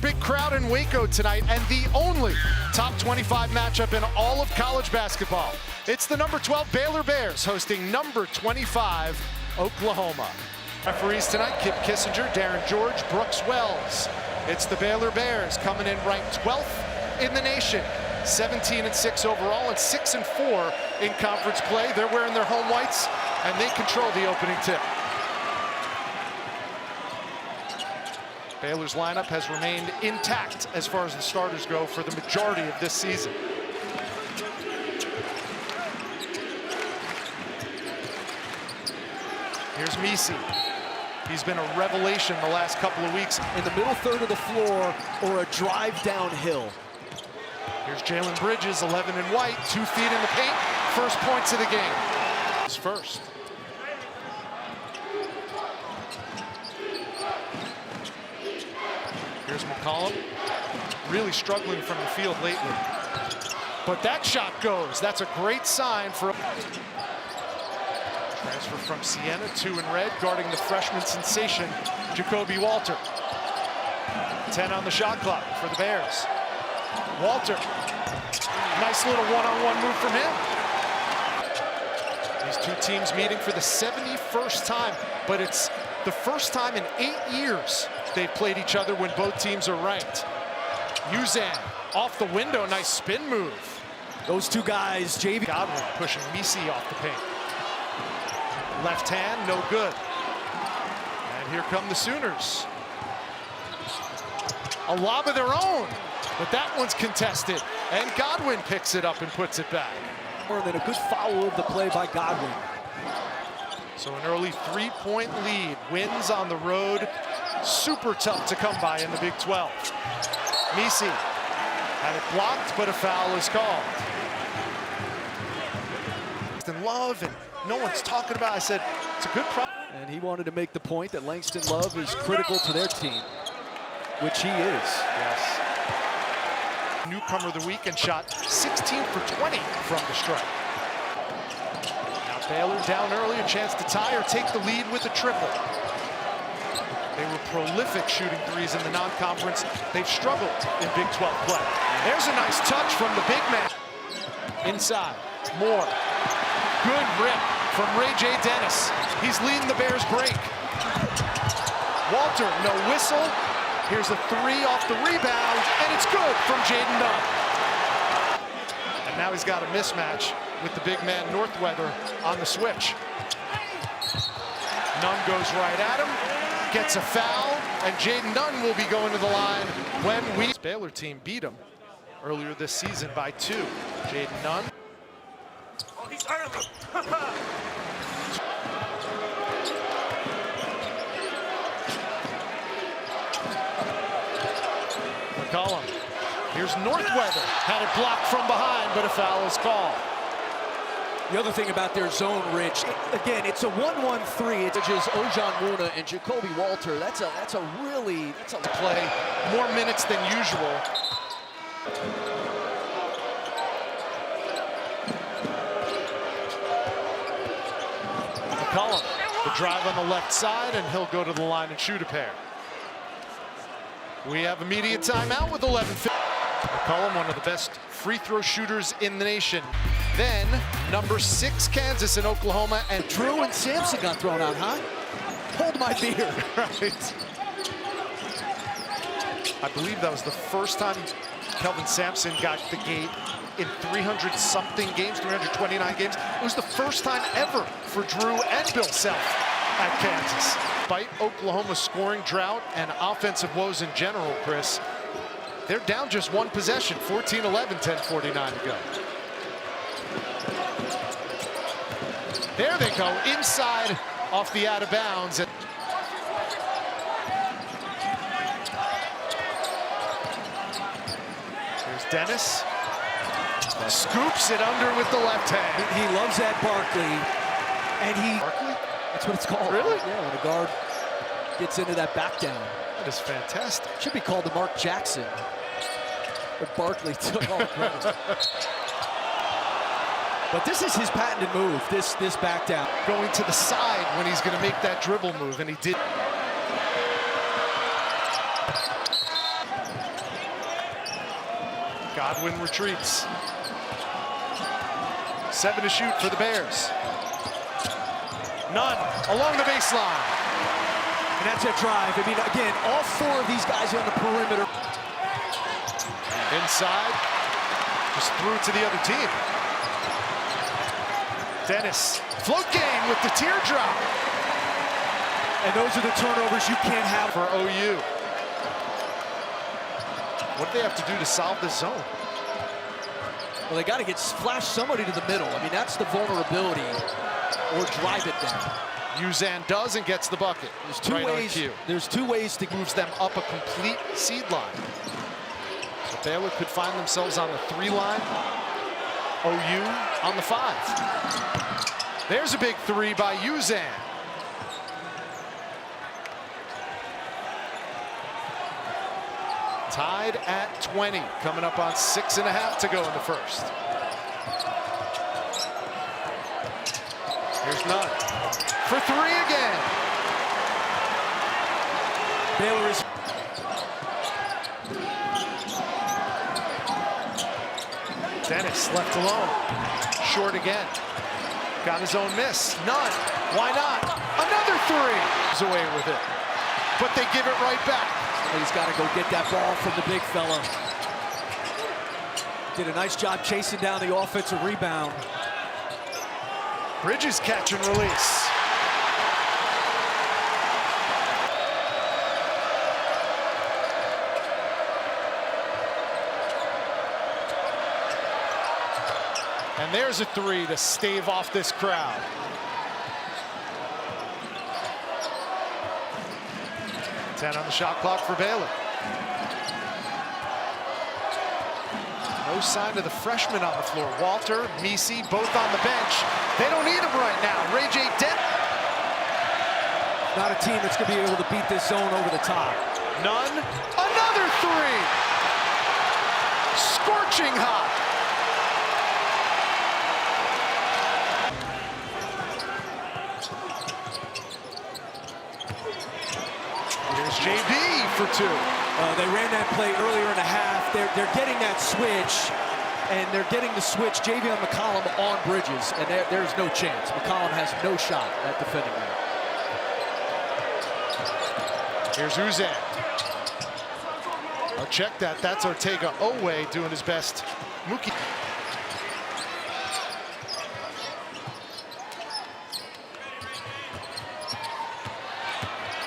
Big crowd in Waco tonight, and the only top 25 matchup in all of college basketball. It's the number 12 Baylor Bears hosting number 25 Oklahoma. Referees tonight, Kip Kissinger, Darren George, Brooks Wells. It's the Baylor Bears coming in ranked 12th in the nation. 17-6 overall and 6-4 in conference play. They're wearing their home whites, and they control the opening tip. Baylor's lineup has remained intact as far as the starters go for the majority of this season. Here's Misi. He's been a revelation the last couple of weeks. In the middle third of the floor or a drive downhill. Here's Jalen Bridges, 11 in white, 2 feet in the paint. First points of the game. He's first. Here's McCollum, really struggling from the field lately. But that shot goes. That's a great sign for... Transfer from Siena, 2 in red, guarding the freshman sensation, Jacoby Walter. 10 on the shot clock for the Bears. Walter, nice little one-on-one move from him. These two teams meeting for the 71st time, but it's the first time in 8 years they've played each other when both teams are ranked. Uzan off the window, nice spin move. Those two guys, JV. Godwin pushing Misi off the paint. Left hand, no good. And here come the Sooners. A lob of their own, but that one's contested. And Godwin picks it up and puts it back. More than a good follow of the play by Godwin. So an early 3-point lead. Wins on the road. Super tough to come by in the Big 12. Misi had it blocked, but a foul is called. Love, and no one's talking about. I said it's a good problem. And he wanted to make the point that Langston Love is critical to their team, which he is. Yes. Newcomer of the week and shot 16 for 20 from the stripe. Now Baylor down early, a chance to tie or take the lead with a triple. They were prolific shooting threes in the non-conference. They've struggled in Big 12 play. There's a nice touch from the big man. Inside, Moore. Good rip from Ray J. Dennis. He's leading the Bears break. Walter, no whistle. Here's a 3 off the rebound, and it's good from Jaden Nunn. And now he's got a mismatch with the big man Northweather on the switch. Nunn goes right at him, gets a foul, and Jaden Nunn will be going to the line when this Baylor team beat him earlier this season by 2. Jaden Nunn. He's early. McCollum. Here's Northweather. Had it blocked from behind, but a foul is called. The other thing about their zone, Rich, again, it's a 1-1-3. It's just Ojan Muna and Jacoby Walter. That's a play. More minutes than usual. McCollum, the drive on the left side, and he'll go to the line and shoot a pair. We have immediate timeout with 11:50. McCollum, one of the best free throw shooters in the nation. Then, number 6, Kansas and Oklahoma, and Drew and Sampson got thrown out, huh? Hold my beer. Right. I believe that was the first time Kelvin Sampson got the gate in 300-something games, 329 games. It was the first time ever for Drew and Bill Self at Kansas. Despite Oklahoma's scoring drought and offensive woes in general, Chris, they're down just one possession, 14-11, 10:49 to go. There they go, inside off the out of bounds. Here's Dennis. Scoops it under with the left hand. He loves that Barkley. And Barkley? That's what it's called. Really? Yeah, when a guard gets into that back down. That is fantastic. Should be called the Mark Jackson. But Barkley took all the credit. But this is his patented move, this back down. Going to the side when he's going to make that dribble move, and he did. Godwin retreats. 7 to shoot for the Bears. None along the baseline. And that's a drive. I mean, again, all 4 of these guys on the perimeter. Inside, just threw it to the other team. Dennis, float game with the teardrop. And those are the turnovers you can't have For OU. What do they have to do to solve this zone? Well, they got to flash somebody to the middle. I mean, that's the vulnerability, or drive it down. Uzan does and gets the bucket. There's two right ways. on cue. There's 2 ways to Moves them up a complete seed line. So Baylor could find themselves on the 3 line. OU on the 5. There's a big 3 by Uzan. Tied at 20, coming up on 6.5 to go in the first. Here's Nunn for 3 again. Baylor is. Dennis left alone. Short again. Got his own miss. None. Why not? Another 3. He's away with it. But they give it right back. He's got to go get that ball from the big fella. Did a nice job chasing down the offensive rebound. Bridges catch and release. And there's a 3 to stave off this crowd. Ten on the shot clock for Baylor. No sign of the freshman on the floor. Walter, Misi, both on the bench. They don't need him right now. Ray J. Dent. Not a team that's going to be able to beat this zone over the top. None. Another 3. Scorching hot. Here's JB for 2. They ran that play earlier in the half. They're getting that switch, and they're getting the switch. JV on McCollum on Bridges, and there's no chance. McCollum has no shot at defending that. Here's Uzan. Oh, check that. That's Ortega Owe doing his best. Mookie.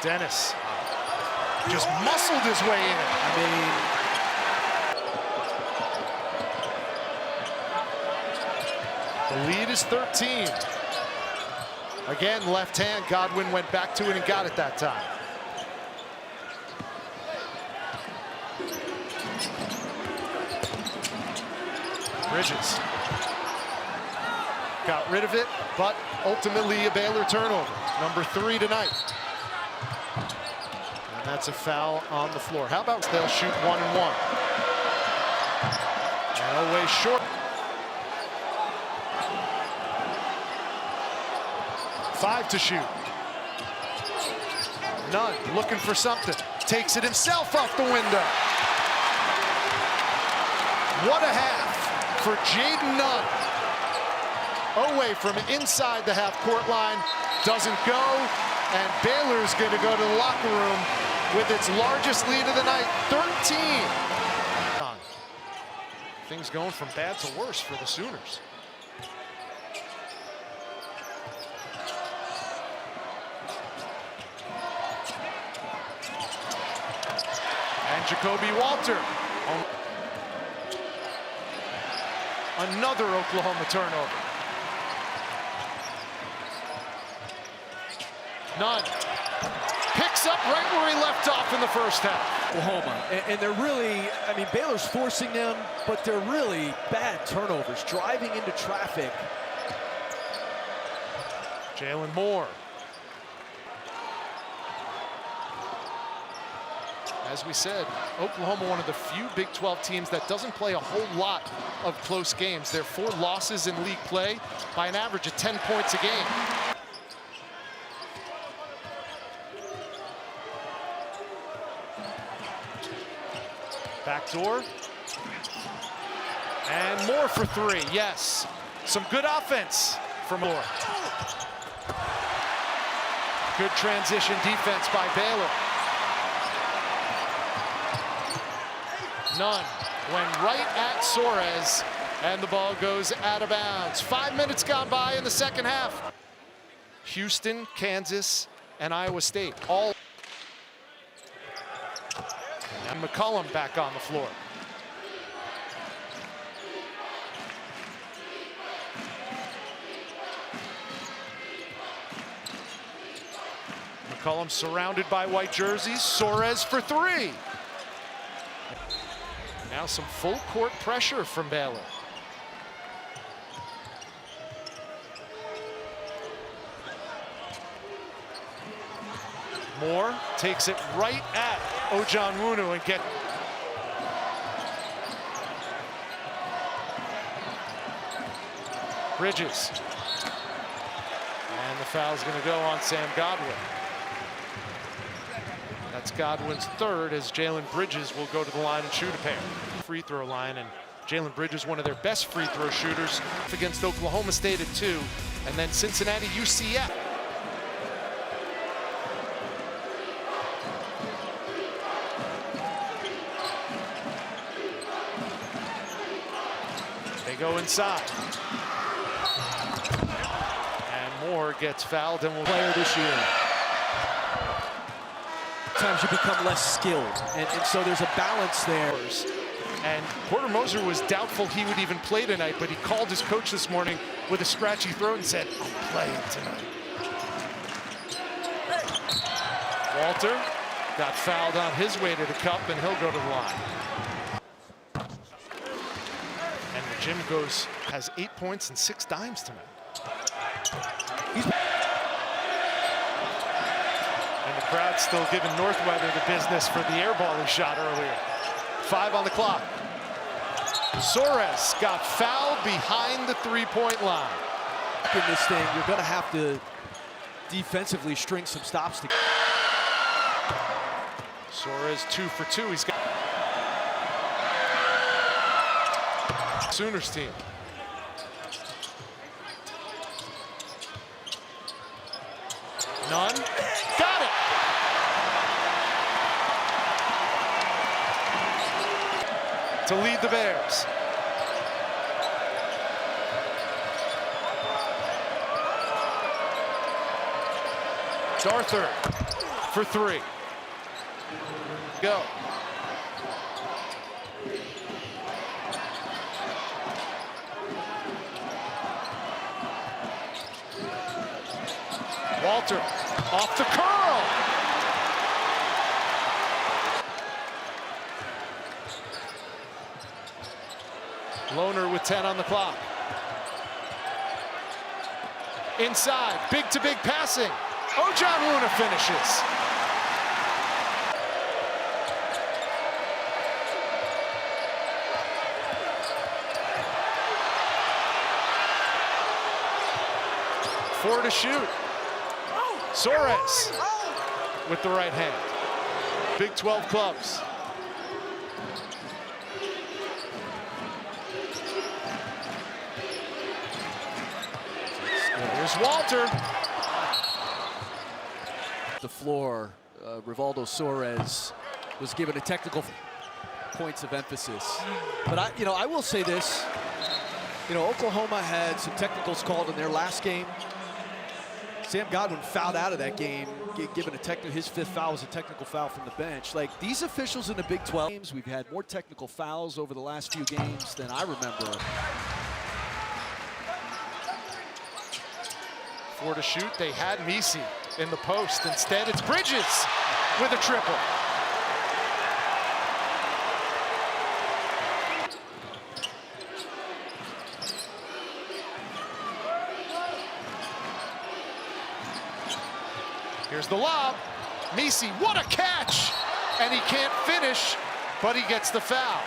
Dennis just muscled his way in. I mean, the lead is 13. Again, left hand. Godwin went back to it and got it that time. Bridges got rid of it, but ultimately a Baylor turnover. Number 3 tonight. And that's a foul on the floor. How about they'll shoot 1 and 1? And Owe short. 5 to shoot. Nunn looking for something. Takes it himself off the window. What a half for Jaden Nunn. Owe from inside the half-court line doesn't go, and Baylor's going to go to the locker room with its largest lead of the night, 13. Things going from bad to worse for the Sooners. And Jacoby Walter. Another Oklahoma turnover. Nunn picks up right where he left off in the first half. Oklahoma, and they're really, I mean, Baylor's forcing them, but they're really bad turnovers, driving into traffic. Jalen Moore. As we said, Oklahoma, one of the few Big 12 teams that doesn't play a whole lot of close games. They're 4 losses in league play by an average of 10 points a game. Backdoor. And more for three, yes. Some good offense from Moore. Good transition defense by Baylor. None went right at Suarez, and the ball goes out of bounds. 5 minutes gone by in the second half. Houston, Kansas, and Iowa State all. And McCollum back on the floor. McCollum surrounded by white jerseys. Suarez for three. Now some full court pressure from Baylor. Moore takes it right at Ojonwunu and get. Bridges. And the foul's going to go on Sam Godwin. That's Godwin's third, as Jalen Bridges will go to the line and shoot a pair. Free throw line, and Jalen Bridges, one of their best free throw shooters, against Oklahoma State at 2, and then Cincinnati, UCF. They go inside. And Moore gets fouled and will Player this year. Sometimes you become less skilled, and so there's a balance there. And Porter Moser was doubtful he would even play tonight, but he called his coach this morning with a scratchy throat and said, "I'm playing tonight." Walter got fouled on his way to the cup, and he'll go to the line. And the Jim has 8 points and 6 dimes tonight. And the crowd's still giving Northweather the business for the air ball he shot earlier. 5 on the clock. Suarez got fouled behind the three-point line. In this thing, you're going to have to defensively string some stops together. Suarez 2 for 2. He's got Sooners team. None. Got it. To lead the Bears. Darthur for 3. Go. Walter off the curl. Lohner with 10 on the clock. Inside, big-to-big passing. Ojonwunu finishes. Four to shoot. Suarez with the right hand. Big 12 clubs. Here's Walter. The floor, Rivaldo Suarez was given a technical points of emphasis. But I will say this. Oklahoma had some technicals called in their last game. Sam Godwin fouled out of that game, given his 5th foul was a technical foul from the bench. Like, these officials in the Big 12 games, we've had more technical fouls over the last few games than I remember. 4 to shoot. They had Misi in the post. Instead, it's Bridges with a triple. Here's the lob. Misi, what a catch! And he can't finish, but he gets the foul.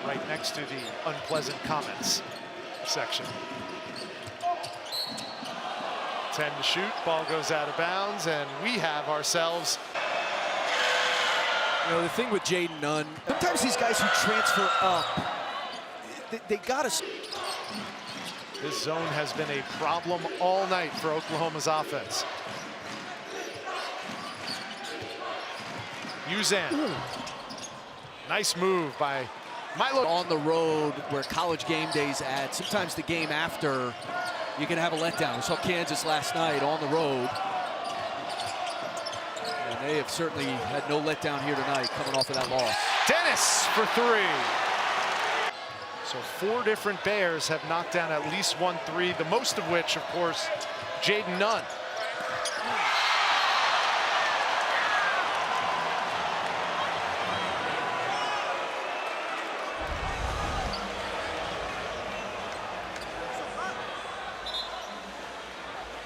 Right next to the unpleasant comments section. 10 to shoot, ball goes out of bounds, and we have ourselves You know, the thing with Jaden Nunn, sometimes these guys who transfer up, they got to. This zone has been a problem all night for Oklahoma's offense. Uzan. Nice move by Milo. On the road where college game day's at, sometimes the game after, you can have a letdown. We saw Kansas last night on the road. And they have certainly had no letdown here tonight coming off of that loss. Dennis for three. So 4 different Bears have knocked down at least 1 3, the most of which, of course, Jaden Nunn.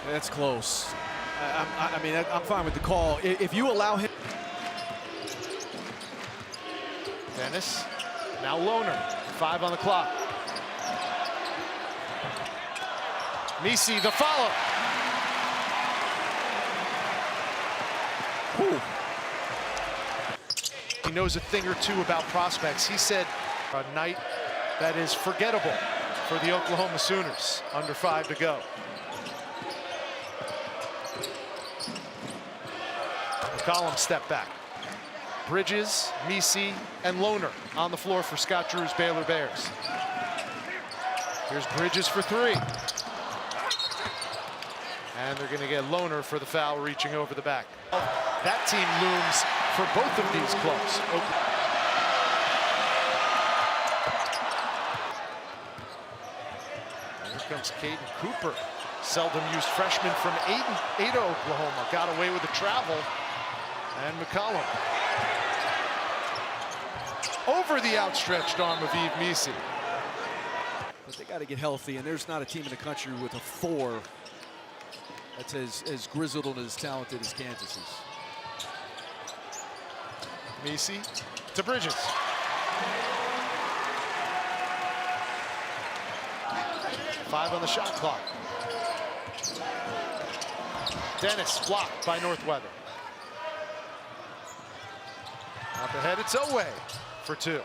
That's close. I mean, I'm fine with the call. If you allow him. Dennis, now Loner, 5 on the clock. Misi, the follow. Whew. He knows a thing or two about prospects. He said a night that is forgettable for the Oklahoma Sooners. Under 5 to go. McCollum step back. Bridges, Misi, and Loner on the floor for Scott Drew's Baylor Bears. Here's Bridges for 3. And they're going to get Loner for the foul, reaching over the back. That team looms for both of these clubs. Here comes Caden Cooper. Seldom used freshman from Ada, Oklahoma. Got away with the travel. And McCollum. Over the outstretched arm of Yves Misi. But they got to get healthy, and there's not a team in the country with a 4 that's as grizzled and as talented as Kansas is. Misi to Bridges. Five on the shot clock. Dennis blocked by Northweather. Up ahead, it's Oweh for 2.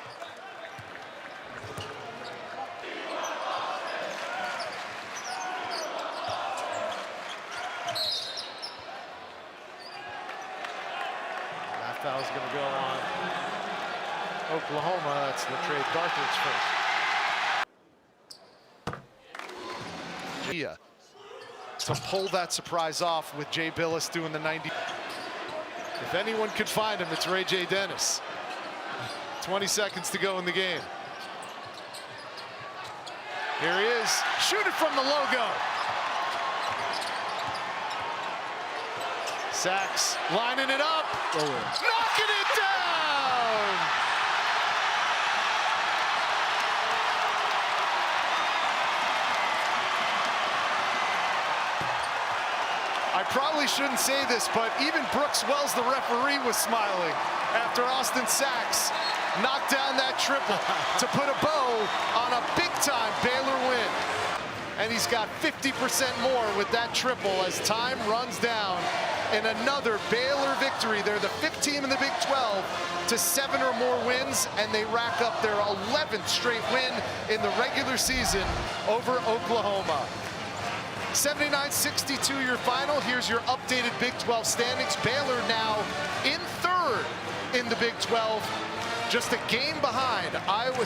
That foul's going to go on Oklahoma. That's Latrey Garthard's first. Gia to pull that surprise off with Jay Billis doing the 90. If anyone could find him, it's Ray J. Dennis. 20 seconds to go in the game. Here he is. Shoot it from the logo. Sachs lining it up. Knocking it down. I probably shouldn't say this, but even Brooks Wells, the referee, was smiling after Austin Sachs knocked down that triple to put a bow on a big-time Baylor win. And he's got 50% more with that triple as time runs down in another Baylor victory. They're the 5th team in the Big 12 to 7 or more wins, and they rack up their 11th straight win in the regular season over Oklahoma. 79-62 your final. Here's your updated Big 12 standings. Baylor now in 3rd in the Big 12, just a game behind Iowa.